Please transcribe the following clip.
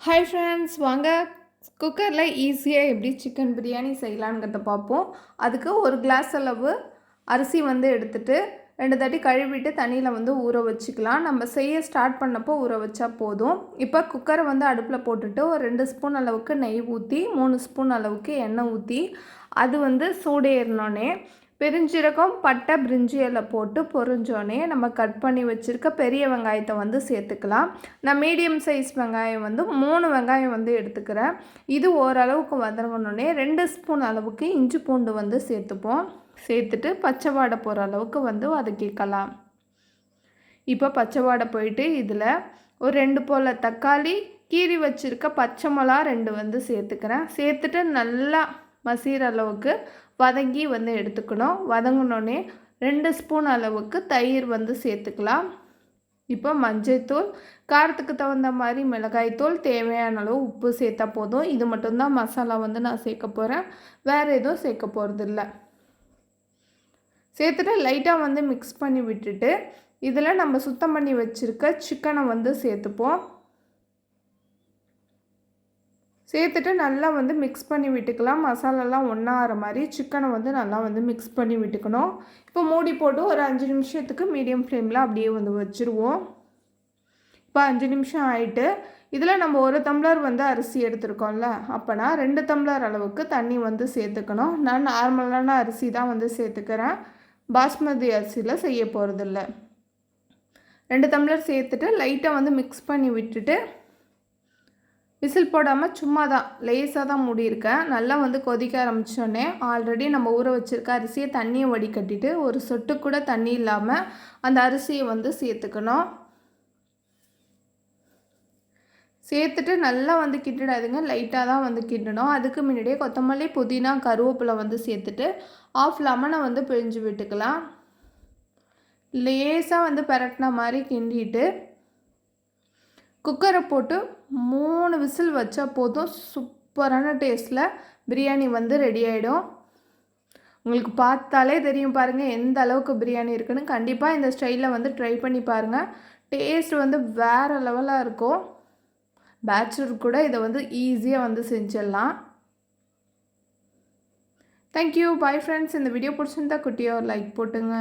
Hi friends, வாங்க குக்கரில் ஈஸியாக எப்படி சிக்கன் பிரியாணி செய்யலாங்கிறத பார்ப்போம். அதுக்கு ஒரு கிளாஸ் அளவு அரிசி வந்து எடுத்துகிட்டு 2 தட்டி கழுவிட்டு தண்ணியில் வந்து ஊற வச்சுக்கலாம். நம்ம செய்ய ஸ்டார்ட் பண்ணப்போ ஊற வச்சா போதும். இப்போ குக்கரை வந்து அடுப்பில் போட்டுட்டு ஒரு 2 ஸ்பூன் அளவுக்கு நெய் ஊற்றி 3 ஸ்பூன் அளவுக்கு எண்ணெய் ஊற்றி அது வந்து சூடேறினோடனே பெருஞ்சீரகம், பட்டை, பிரிஞ்சி இலை போட்டு பொரிஞ்சோடனே நம்ம கட் பண்ணி வச்சுருக்க பெரிய வெங்காயத்தை வந்து சேர்த்துக்கலாம். நான் மீடியம் சைஸ் வெங்காயம் வந்து 3 வெங்காயம் வந்து எடுத்துக்கிறேன். இது ஓரளவுக்கு வதங்கினோடனே 2 ஸ்பூன் அளவுக்கு இஞ்சி பூண்டு வந்து சேர்த்துப்போம். சேர்த்துட்டு பச்சை வாடை போகிற அளவுக்கு வந்து வதக்கிக்கலாம். இப்போ பச்சை வாடை போயிட்டு இதில் ஒரு 2 போல் தக்காளி, கீறி வச்சுருக்க பச்சை மிளகா 2 வந்து சேர்த்துக்கிறேன். சேர்த்துட்டு நல்லா மசிகிற அளவுக்கு வதங்கி வந்து எடுத்துக்கணும். வதங்கினோடனே 2 ஸ்பூன் அளவுக்கு தயிர் வந்து சேர்த்துக்கலாம். இப்போ மஞ்சள்தூள், காரத்துக்கு தகுந்த மாதிரி மிளகாய்த்தூள், தேவையான அளவு உப்பு சேர்த்தா போதும். இது மட்டும்தான் மசாலா வந்து நான் சேர்க்க போகிறேன், வேறு எதுவும் சேர்க்க போகிறதில்ல. சேர்த்துட்டு லைட்டாக வந்து மிக்ஸ் பண்ணி விட்டுட்டு இதில் நம்ம சுத்தம் பண்ணி வச்சுருக்க சிக்கனை வந்து சேர்த்துப்போம். சேர்த்துட்டு நல்லா வந்து மிக்ஸ் பண்ணி விட்டுக்கலாம். மசாலாலாம் ஒன்றா ஆகிற மாதிரி சிக்கனை வந்து நல்லா வந்து மிக்ஸ் பண்ணி விட்டுக்கணும். இப்போ மூடி போட்டு ஒரு 5 நிமிஷத்துக்கு மீடியம் ஃப்ளேமில் அப்படியே வந்து வச்சுருவோம். இப்போ 5 நிமிஷம் ஆகிட்டு இதில் நம்ம 1 டம்ளர் வந்து அரிசி எடுத்துருக்கோம்ல, அப்போனா 2 டம்ளர் அளவுக்கு தண்ணி வந்து சேர்த்துக்கணும். நான் நார்மலான அரிசி தான் வந்து சேர்த்துக்கிறேன், பாஸ்மதி அரிசியில் செய்ய போகிறதில்ல. 2 டம்ளர் சேர்த்துட்டு லைட்டாக வந்து மிக்ஸ் பண்ணி விட்டுட்டு விசில் போடாமல் சும்மா தான் லேசாக தான் மூடியிருக்கேன். நல்லா வந்து கொதிக்க ஆரம்பித்தோடனே ஆல்ரெடி நம்ம ஊற வச்சுருக்க அரிசியை தண்ணியை வடிகட்டிட்டு ஒரு சொட்டு கூட தண்ணி இல்லாமல் அந்த அரிசியை வந்து சேர்த்துக்கணும். சேர்த்துட்டு நல்லா வந்து கிண்டிடாதுங்க, லைட்டாக தான் வந்து கிண்டணும். அதுக்கு முன்னாடியே கொத்தமல்லி, புதினா, கருவேப்பிலை வந்து சேர்த்துட்டு ஆஃப் லெமனை வந்து பிழிஞ்சு விட்டுக்கலாம். லேசாக வந்து பரட்டின மாதிரி கிண்டிட்டு குக்கரை போட்டு 3 விசில் வச்சா போதும். சூப்பரான டேஸ்ட்டில் பிரியாணி வந்து ரெடி ஆகிடும். உங்களுக்கு பார்த்தாலே தெரியும் பாருங்கள் எந்த அளவுக்கு பிரியாணி இருக்குன்னு. கண்டிப்பாக இந்த ஸ்டைலில் வந்து ட்ரை பண்ணி பாருங்கள். டேஸ்ட் வந்து வேறு லெவலாக இருக்கும். பேச்சுலர் கூட இதை வந்து ஈஸியாக வந்து செஞ்சிடலாம். Thank you, bye friends. இந்த வீடியோ பிடிச்சிருந்தா குட்டியாக ஒரு லைக் போட்டுங்க.